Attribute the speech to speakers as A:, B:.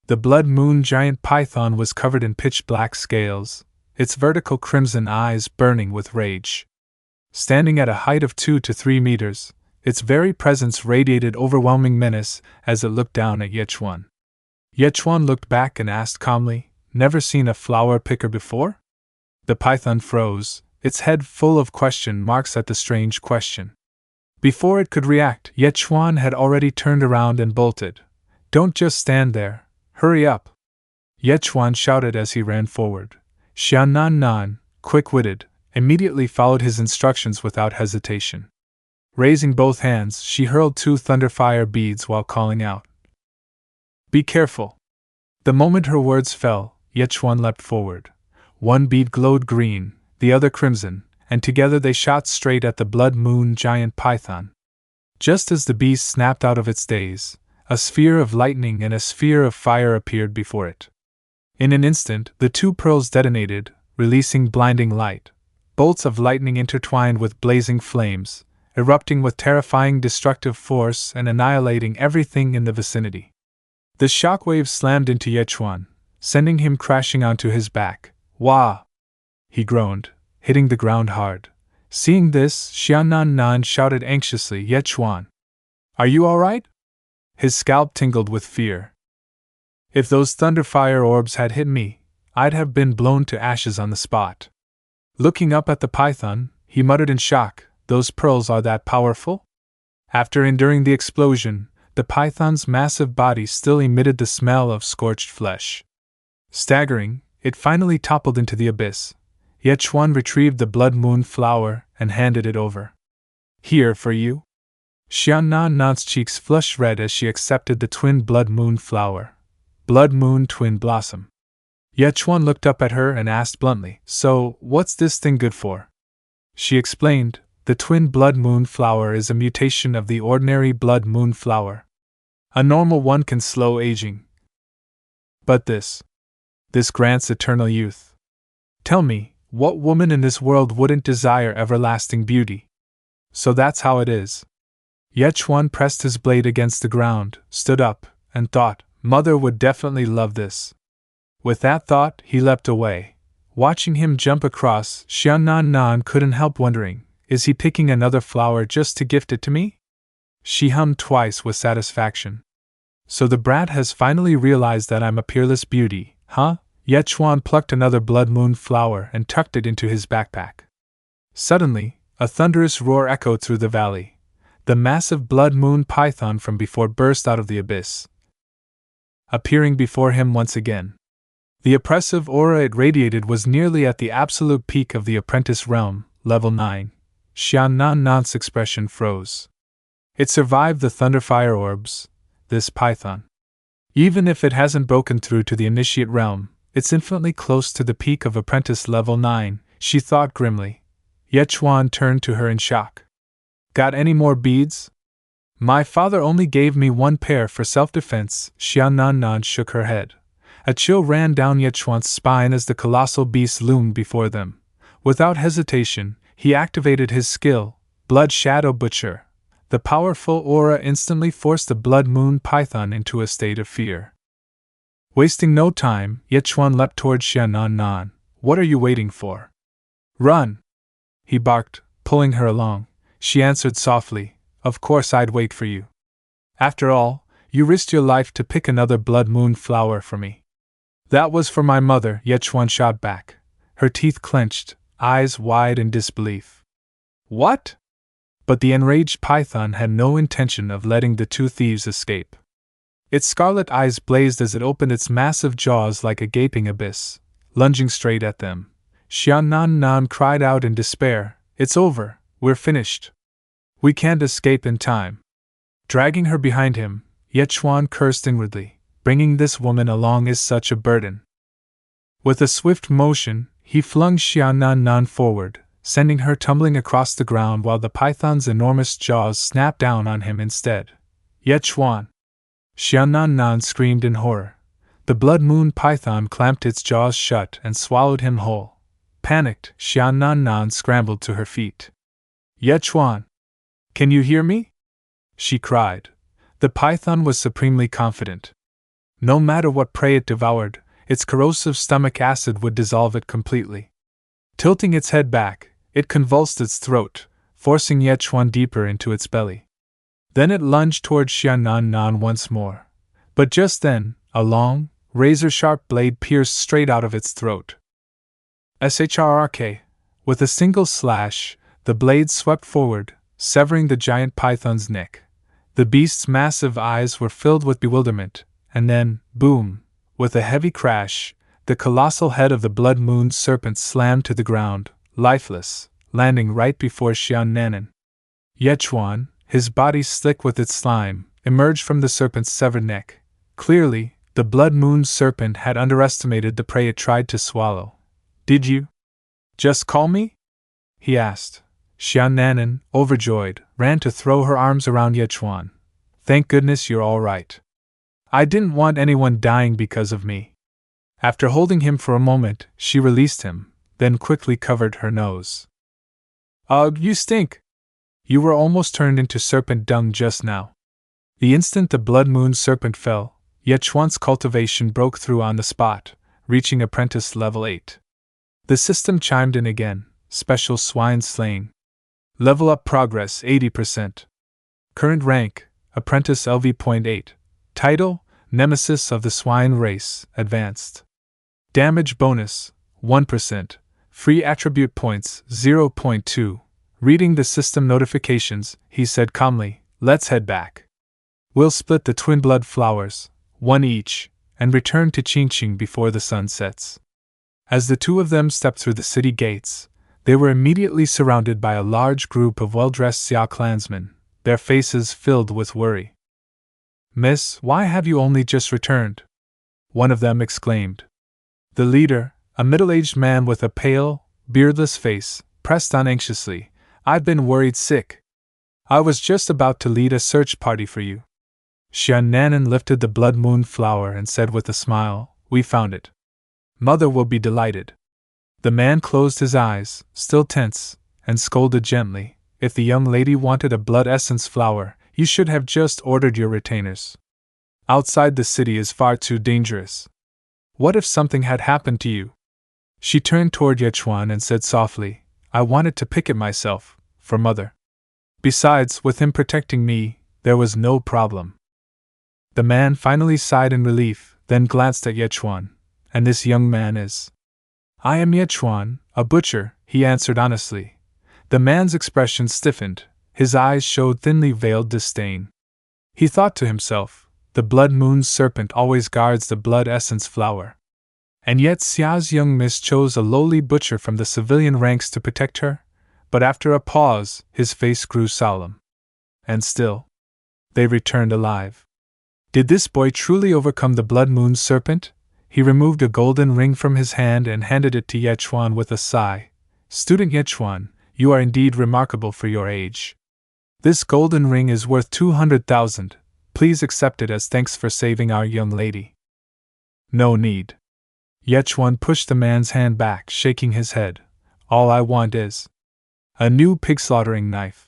A: The blood moon giant python was covered in pitch-black scales, its vertical crimson eyes burning with rage. Standing at a height of 2 to 3 meters, its very presence radiated overwhelming menace as it looked down at Yechuan. Yechuan looked back and asked calmly, "Never seen a flower picker before?" The python froze, its head full of question marks at the strange question. Before it could react, Yechuan had already turned around and bolted. "Don't just stand there, hurry up!" Yechuan shouted as he ran forward. Xiannan, quick-witted, immediately followed his instructions without hesitation. Raising both hands, she hurled 2 thunderfire beads while calling out, "Be careful!" The moment her words fell, Yechuan leapt forward. One bead glowed green, the other crimson, and together they shot straight at the blood moon giant python. Just as the beast snapped out of its daze, a sphere of lightning and a sphere of fire appeared before it. In an instant, the 2 pearls detonated, releasing blinding light. Bolts of lightning intertwined with blazing flames, erupting with terrifying destructive force and annihilating everything in the vicinity. The shockwave slammed into Yechuan, sending him crashing onto his back. "Wah!" he groaned, hitting the ground hard. Seeing this, Xiannan shouted anxiously, "Yechuan, are you all right?" His scalp tingled with fear. "If those thunderfire orbs had hit me, I'd have been blown to ashes on the spot." Looking up at the python, he muttered in shock, "Those pearls are that powerful?" After enduring the explosion, the python's massive body still emitted the smell of scorched flesh. Staggering, it finally toppled into the abyss. Yechuan retrieved the blood moon flower and handed it over. "Here for you." Xiannan's cheeks flushed red as she accepted the twin blood moon flower. Blood moon twin blossom. Yechuan looked up at her and asked bluntly, "So, what's this thing good for?" She explained, "The twin blood moon flower is a mutation of the ordinary blood moon flower. A normal one can slow aging. But this grants eternal youth. Tell me, what woman in this world wouldn't desire everlasting beauty?" "So that's how it is." Yechuan pressed his blade against the ground, stood up, and thought, "Mother would definitely love this." With that thought, he leapt away. Watching him jump across, Xiannan couldn't help wondering, "Is he picking another flower just to gift it to me?" She hummed twice with satisfaction. "So the brat has finally realized that I'm a peerless beauty, huh?" Yechuan plucked another blood moon flower and tucked it into his backpack. Suddenly, a thunderous roar echoed through the valley. The massive blood moon python from before burst out of the abyss, appearing before him once again. The oppressive aura it radiated was nearly at the absolute peak of the apprentice realm, level 9. Xiannan's expression froze. It survived the thunderfire orbs, this python. Even if it hasn't broken through to the initiate realm, it's infinitely close to the peak of apprentice level 9, she thought grimly. Yechuan turned to her in shock. "Got any more beads?" "My father only gave me 1 pair for self-defense." Xiannan shook her head. A chill ran down Yechuan's spine as the colossal beast loomed before them. Without hesitation, he activated his skill, Blood Shadow Butcher. The powerful aura instantly forced the blood moon python into a state of fear. Wasting no time, Yechuan leapt towards Xiannan. "What are you waiting for? Run!" he barked, pulling her along. She answered softly, "Of course I'd wait for you. After all, you risked your life to pick another blood moon flower for me." "That was for my mother," Yechuan shot back, her teeth clenched, eyes wide in disbelief. "What?" But the enraged python had no intention of letting the 2 thieves escape. Its scarlet eyes blazed as it opened its massive jaws like a gaping abyss, lunging straight at them. Xiannan cried out in despair, "It's over, we're finished. We can't escape in time." Dragging her behind him, Yechuan cursed inwardly. Bringing this woman along is such a burden. With a swift motion, he flung Xiannan forward, sending her tumbling across the ground while the python's enormous jaws snapped down on him instead. "Yechuan!" Xiannan screamed in horror. The blood moon python clamped its jaws shut and swallowed him whole. Panicked, Xiannan scrambled to her feet. "Yechuan! Can you hear me?" she cried. The python was supremely confident. No matter what prey it devoured, its corrosive stomach acid would dissolve it completely. Tilting its head back, it convulsed its throat, forcing Yechuan deeper into its belly. Then it lunged toward Xiannan once more. But just then, a long, razor-sharp blade pierced straight out of its throat. Shrrk. With a single slash, the blade swept forward, severing the giant python's neck. The beast's massive eyes were filled with bewilderment, and then, boom, with a heavy crash, the colossal head of the blood moon serpent slammed to the ground, lifeless, landing right before Xiannanan. Yechuan, his body slick with its slime, emerged from the serpent's severed neck. Clearly, the blood moon serpent had underestimated the prey it tried to swallow. "Did you just call me?" he asked. Xiannanan, overjoyed, ran to throw her arms around Yechuan. "Thank goodness you're all right. I didn't want anyone dying because of me." After holding him for a moment, she released him, then quickly covered her nose. "Ugh, you stink! You were almost turned into serpent dung just now." The instant the blood moon serpent fell, Yechuan's cultivation broke through on the spot, reaching apprentice level 8. The system chimed in again. Special swine slaying. Level up progress 80%. Current rank, apprentice LV.8. Title, Nemesis of the Swine Race, Advanced. Damage bonus, 1%. Free attribute points, 0.2. Reading the system notifications, he said calmly, "Let's head back. We'll split the twin blood flowers, one each, and return to Qingqing before the sun sets." As the two of them stepped through the city gates, they were immediately surrounded by a large group of well-dressed Xia clansmen, their faces filled with worry. "Miss, why have you only just returned?" one of them exclaimed. The leader, a middle-aged man with a pale, beardless face, pressed on anxiously, "I've been worried sick. I was just about to lead a search party for you." Xiannanan lifted the blood moon flower and said with a smile, "We found it. Mother will be delighted." The man closed his eyes, still tense, and scolded gently, "If the young lady wanted a blood essence flower, you should have just ordered your retainers. Outside the city is far too dangerous. What if something had happened to you?" She turned toward Yechuan and said softly, "I wanted to pick it myself, for Mother. Besides, with him protecting me, there was no problem." The man finally sighed in relief, then glanced at Yechuan. "And this young man is?" "I am Yechuan, a butcher," he answered honestly. The man's expression stiffened, his eyes showed thinly veiled disdain. He thought to himself, the blood moon serpent always guards the blood essence flower. And yet Xia's young miss chose a lowly butcher from the civilian ranks to protect her? But after a pause, his face grew solemn. And still, they returned alive. Did this boy truly overcome the blood moon serpent? He removed a golden ring from his hand and handed it to Yechuan with a sigh. "Student Yechuan, you are indeed remarkable for your age. This golden ring is worth 200,000. Please accept it as thanks for saving our young lady." "No need." Yechuan pushed the man's hand back, shaking his head. "All I want is a new pig slaughtering knife."